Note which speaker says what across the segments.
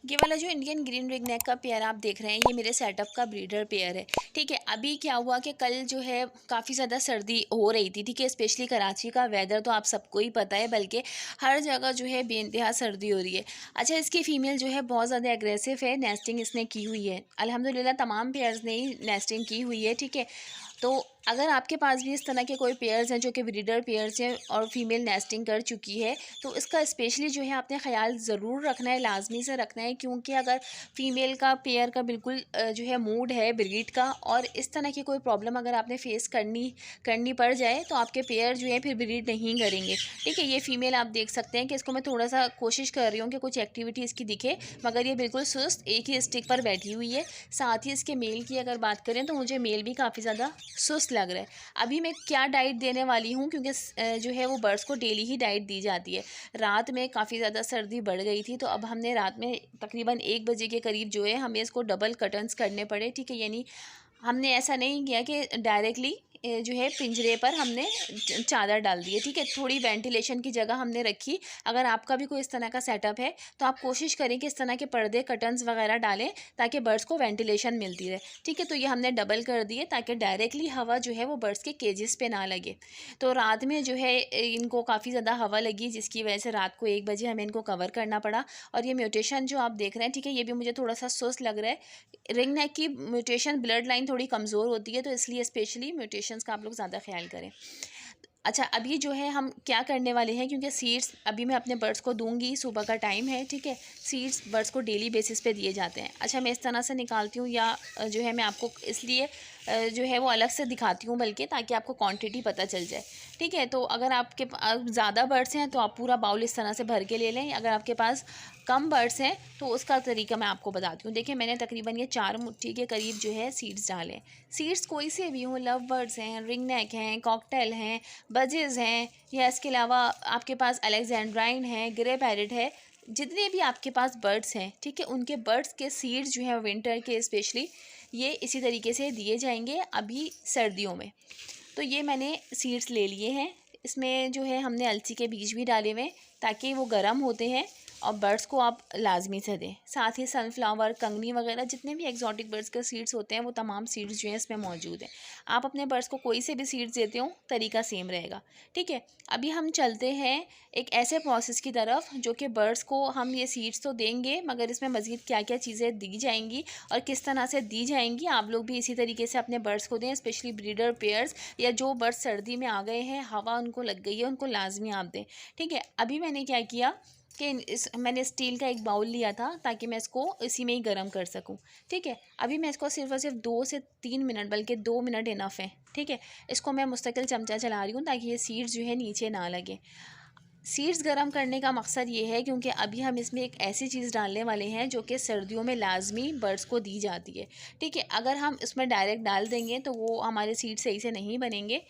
Speaker 1: ये वाला जो इंडियन ग्रीन रिंग नेक का पेयर आप देख रहे हैं, ये मेरे सेटअप का ब्रीडर पेयर है। ठीक है, अभी क्या हुआ कि कल जो है काफ़ी ज़्यादा सर्दी हो रही थी। ठीक है, स्पेशली कराची का वेदर तो आप सबको ही पता है, बल्कि हर जगह जो है बेइंतहा सर्दी हो रही है। अच्छा, इसकी फ़ीमेल जो है बहुत ज़्यादा एग्रेसिव है, नेस्टिंग इसने की हुई है। अल्हम्दुलिल्लाह तमाम पेयर्स ने ही नेस्टिंग की हुई है। ठीक है, तो अगर आपके पास भी इस तरह के कोई पेयर्स हैं जो कि ब्रीडर पेयर्स हैं और फीमेल नेस्टिंग कर चुकी है, तो इसका स्पेशली जो है आपने ख्याल ज़रूर रखना है, लाजमी से रखना है, क्योंकि अगर फ़ीमेल का पेयर का बिल्कुल जो है मूड है ब्रीड का, और इस तरह की कोई प्रॉब्लम अगर आपने फेस करनी पड़ जाए तो आपके पेयर जो है फिर ब्रीड नहीं करेंगे। ठीक है, ये फ़ीमेल आप देख सकते हैं कि इसको मैं थोड़ा सा कोशिश कर रही हूँ कि कुछ एक्टिविटी इसकी दिखे, मगर ये बिल्कुल सुस्त एक ही स्टिक पर बैठी हुई है। साथ ही इसके मेल की अगर बात करें तो मुझे मेल भी काफ़ी ज़्यादा सुस्त लग रहा है। अभी मैं क्या डाइट देने वाली हूँ, क्योंकि जो है वो बर्ड्स को डेली ही डाइट दी जाती है। रात में काफ़ी ज़्यादा सर्दी बढ़ गई थी, तो अब हमने रात में तकरीबन 1 बजे के करीब जो है हमें इसको डबल कर्टन्स करने पड़े। ठीक है, यानी हमने ऐसा नहीं किया कि डायरेक्टली जो है पिंजरे पर हमने चादर डाल दी है। ठीक है, थोड़ी वेंटिलेशन की जगह हमने रखी। अगर आपका भी कोई इस तरह का सेटअप है तो आप कोशिश करें कि इस तरह के पर्दे कर्टन्स वगैरह डालें ताकि बर्ड्स को वेंटिलेशन मिलती रहे। ठीक है, तो ये हमने डबल कर दिए ताकि डायरेक्टली हवा जो है वो बर्ड्स के केजेस पे ना लगे। तो रात में जो है इनको काफ़ी ज़्यादा हवा लगी, जिसकी वजह से रात को 1 बजे हमें इनको कवर करना पड़ा। और ये म्यूटेशन जो आप देख रहे हैं, ठीक है, ये भी मुझे थोड़ा सा सुस्त लग रहा है। रिंग नेक की म्यूटेशन ब्लड लाइन थोड़ी कमज़ोर होती है, तो इसलिए स्पेशली म्यूटेशंस का आप लोग ज़्यादा ख्याल करें। अच्छा, अभी जो है हम क्या करने वाले हैं, क्योंकि सीड्स अभी मैं अपने बर्ड्स को दूंगी, सुबह का टाइम है। ठीक है, सीड्स बर्ड्स को डेली बेसिस पे दिए जाते हैं। अच्छा, मैं इस तरह से निकालती हूँ, या जो है मैं आपको इसलिए जो है वो अलग से दिखाती हूँ, बल्कि ताकि आपको क्वांटिटी पता चल जाए। ठीक है, तो अगर आपके ज़्यादा बर्ड्स हैं तो आप पूरा बाउल इस तरह से भर के ले लें। अगर आपके पास कम बर्ड्स हैं तो उसका तरीका मैं आपको बताती हूँ। देखिए, मैंने तकरीबन ये 4 मुट्ठी के करीब जो है सीड्स डाले। सीड्स कोई से भी हों, लव बर्ड्स हैं, रिंग नेक हैं, कॉकटेल हैं, बजेज़ हैं, या इसके अलावा आपके पास अलेक्जेंड्राइन है, ग्रे पैरेट है, जितने भी आपके पास बर्ड्स हैं, ठीक है, उनके बर्ड्स के सीड्स जो हैं विंटर के स्पेशली ये इसी तरीके से दिए जाएंगे अभी सर्दियों में। तो ये मैंने सीड्स ले लिए हैं। इसमें जो है हमने अलसी के बीज भी डाले हुए हैं ताकि वो गर्म होते हैं और बर्ड्स को आप लाजमी से दें। साथ ही सनफ्लावर, कंगनी वगैरह जितने भी एक्जॉटिक बर्ड्स के सीड्स होते हैं वो तमाम सीड्स जो हैं इसमें मौजूद हैं। आप अपने बर्ड्स को कोई से भी सीड्स देते हो, तरीका सेम रहेगा। ठीक है, अभी हम चलते हैं एक ऐसे प्रोसेस की तरफ जो कि बर्ड्स को हम ये सीड्स तो देंगे, मगर इसमें मज़ीद क्या क्या चीज़ें दी जाएंगी और किस तरह से दी जाएंगी, आप लोग भी इसी तरीके से अपने बर्ड्स को दें। स्पेशली ब्रीडर पेयर्स या जो बर्ड्स सर्दी में आ गए हैं, हवा उनको लग गई है, उनको लाजमी आप दें। ठीक है, अभी मैंने क्या किया कि मैंने स्टील का एक बाउल लिया था ताकि मैं इसको इसी में ही गर्म कर सकूं। ठीक है, अभी मैं इसको सिर्फ और सिर्फ 2 से 3 मिनट, बल्कि 2 मिनट इनफ है। ठीक है, इसको मैं मुस्तकिल चमचा चला रही हूँ ताकि ये सीड्स जो है नीचे ना लगे। सीड्स गर्म करने का मकसद ये है क्योंकि अभी हम इसमें एक ऐसी चीज़ डालने वाले हैं जो कि सर्दियों में लाजमी बर्ड्स को दी जाती है। ठीक है, अगर हम इसमें डायरेक्ट डाल देंगे तो वो हमारे सीड सही से नहीं बनेंगे।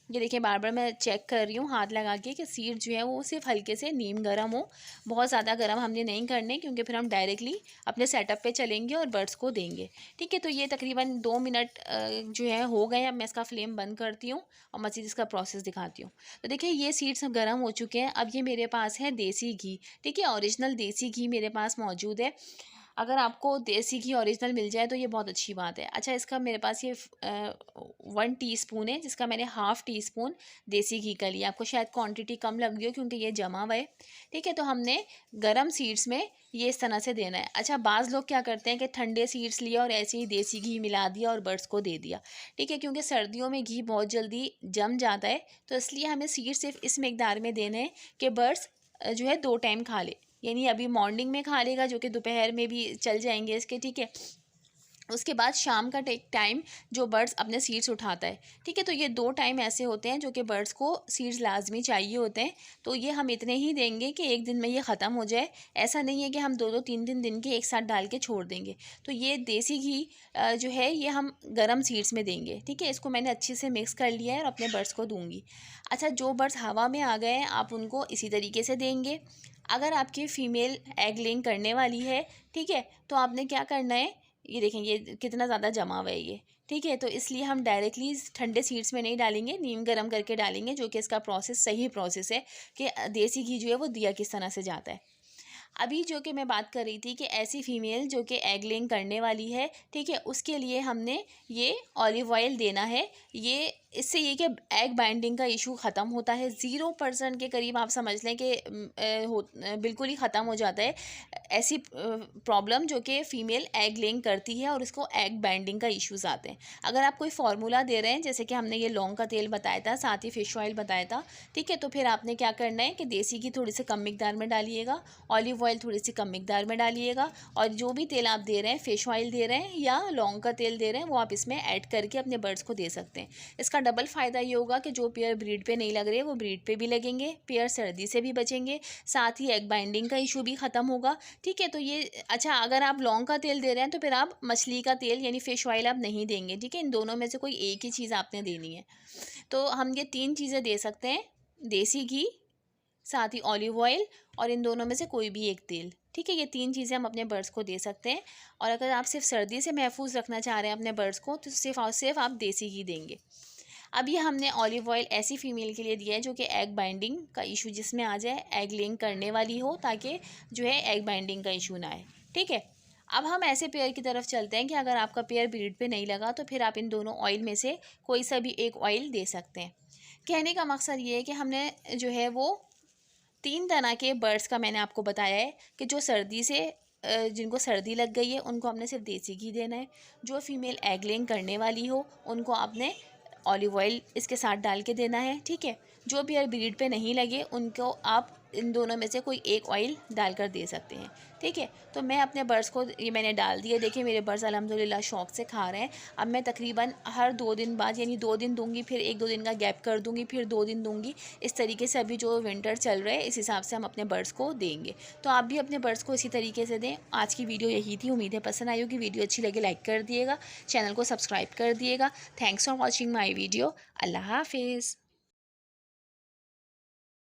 Speaker 1: ये देखिए, बार बार मैं चेक कर रही हूँ हाथ लगा के कि सीड जो है वो सिर्फ हल्के से नीम गर्म हो, बहुत ज़्यादा गर्म हमने नहीं करने, क्योंकि फिर हम डायरेक्टली अपने सेटअप पे चलेंगे और बर्ड्स को देंगे। ठीक है, तो ये तकरीबन 2 मिनट जो है हो गए। अब मैं इसका फ्लेम बंद करती हूँ और मज़ीद इसका प्रोसेस दिखाती हूँ। तो देखिए, ये सीड्स गर्म हो चुके हैं। अब ये मेरे पास है देसी घी। ठीक है, ओरिजिनल देसी घी मेरे पास मौजूद है। अगर आपको देसी घी ओरिजिनल मिल जाए तो ये बहुत अच्छी बात है। अच्छा, इसका मेरे पास ये 1 टीस्पून है, जिसका मैंने हाफ़ टी स्पून देसी घी का लिया। आपको शायद क्वांटिटी कम लग रही हो क्योंकि ये जमा हुआ है। ठीक है, तो हमने गरम सीड्स में ये इस तरह से देना है। अच्छा, बाज़ लोग क्या करते हैं कि ठंडे सीड्स लिए और ऐसे ही देसी घी मिला दिया और बर्ड्स को दे दिया। ठीक है, क्योंकि सर्दियों में घी बहुत जल्दी जम जाता है, तो इसलिए हमें सीड्स सिर्फ इस मिकदार में देने हैं कि बर्ड्स जो है 2 टाइम खा ले। यानी अभी मॉर्निंग में खा लेगा, जो कि दोपहर में भी चल जाएंगे इसके। ठीक है, उसके बाद शाम का टाइम जो बर्ड्स अपने सीड्स उठाता है। ठीक है, तो ये 2 टाइम ऐसे होते हैं जो कि बर्ड्स को सीड्स लाजमी चाहिए होते हैं। तो ये हम इतने ही देंगे कि एक दिन में ये ख़त्म हो जाए। ऐसा नहीं है कि हम 2-2 3-3 दिन के एक साथ डाल के छोड़ देंगे। तो ये देसी घी जो है ये हम गरम सीड्स में देंगे। ठीक है, इसको मैंने अच्छे से मिक्स कर लिया है और अपने बर्ड्स को दूँगी। अच्छा, जो बर्ड्स हवा में आ गए हैं आप उनको इसी तरीके से देंगे। अगर आपकी फ़ीमेल एग लेइंग करने वाली है, ठीक है, तो आपने क्या करना है, ये देखें ये कितना ज़्यादा जमा हुआ है ये। ठीक है, तो इसलिए हम डायरेक्टली ठंडे सीड्स में नहीं डालेंगे, नीम गर्म करके डालेंगे, जो कि इसका प्रोसेस सही प्रोसेस है कि देसी घी जो है वो दिया किस तरह से जाता है। अभी जो कि मैं बात कर रही थी कि ऐसी फ़ीमेल जो कि एग लेइंग करने वाली है, ठीक है, उसके लिए हमने ये ऑलिव ऑयल देना है। ये इससे ये कि एग बाइंडिंग का इशू ख़त्म होता है, 0% के करीब आप समझ लें कि बिल्कुल ही ख़त्म हो जाता है ऐसी प्रॉब्लम जो कि फ़ीमेल एग लेइंग करती है और उसको एग बाइंडिंग का इश्यूज़ आते हैं। अगर आप कोई फार्मूला दे रहे हैं, जैसे कि हमने ये लौंग का तेल बताया था, साथ ही फ़िश ऑयल बताया था, ठीक है, तो फिर आपने क्या करना है कि देसी घी थोड़ी सी कम मिकदार में डालिएगा, ऑलिव ऑयल थोड़ी सी कम मिकदार में डालिएगा, और जो भी तेल आप दे रहे हैं, फ़िश ऑयल दे रहे हैं या लौंग का तेल दे रहे हैं, वो आप इसमें ऐड करके अपने बर्ड्स को दे सकते हैं। इसका डबल फ़ायदा ये होगा कि जो पेयर ब्रीड पे नहीं लग रहे वो ब्रीड पे भी लगेंगे, पेयर सर्दी से भी बचेंगे, साथ ही एग बाइंडिंग का इशू भी ख़त्म होगा, ठीक है। तो ये अच्छा, अगर आप लौंग का तेल दे रहे हैं तो फिर आप मछली का तेल यानी फ़िश ऑयल आप नहीं देंगे, ठीक है। इन दोनों में से कोई एक ही चीज़ आपने देनी है। तो हम ये 3 चीज़ें दे सकते हैं, देसी घी, साथ ही ऑलिव ऑयल, और इन दोनों में से कोई भी एक तेल, ठीक है। ये 3 चीज़ें हम अपने बर्ड्स को दे सकते हैं। और अगर आप सिर्फ सर्दी से महफूज रखना चाह रहे हैं अपने बर्ड्स को, तो सिर्फ और सिर्फ आप देसी घी देंगे। अब ये हमने ऑलिव ऑयल ऐसी फीमेल के लिए दिया है जो कि एग बाइंडिंग का इशू जिसमें आ जाए, एग लेइंग करने वाली हो, ताकि जो है एग बाइंडिंग का इशू ना आए, ठीक है। अब हम ऐसे पेयर की तरफ चलते हैं कि अगर आपका पेयर ब्रीड पे नहीं लगा तो फिर आप इन दोनों ऑयल में से कोई सा भी एक ऑयल दे सकते हैं। कहने का मकसद ये है कि हमने जो है वो 3 तरह के बर्ड्स का मैंने आपको बताया है कि जो सर्दी से जिनको सर्दी लग गई है उनको हमने सिर्फ देसी घी देना है। जो फीमेल एग लेइंग करने वाली हो उनको आपने ऑलिव ऑयल इसके साथ डाल के देना है, ठीक है। जो पेयर ब्रीड पे नहीं लगे उनको आप इन दोनों में से कोई एक ऑयल डालकर दे सकते हैं, ठीक है। तो मैं अपने बर्ड्स को ये मैंने डाल दिया, देखिए मेरे बर्ड्स अल्हम्दुलिल्लाह शौक़ से खा रहे हैं। अब मैं तकरीबन हर 2 दिन बाद यानी 2 दिन दूंगी, फिर 1-2 दिन का गैप कर दूंगी, फिर 2 दिन दूंगी। इस तरीके से अभी जो विंटर चल रहा है इस हिसाब से हम अपने बर्ड्स को देंगे। तो आप भी अपने बर्ड्स को इसी तरीके से दें। आज की वीडियो यही थी, उम्मीद है पसंद आई होगी। वीडियो अच्छी लगे लाइक कर दिएगा, चैनल को सब्सक्राइब कर दिएगा। Thanks for watching my video. Allah हाफिज़।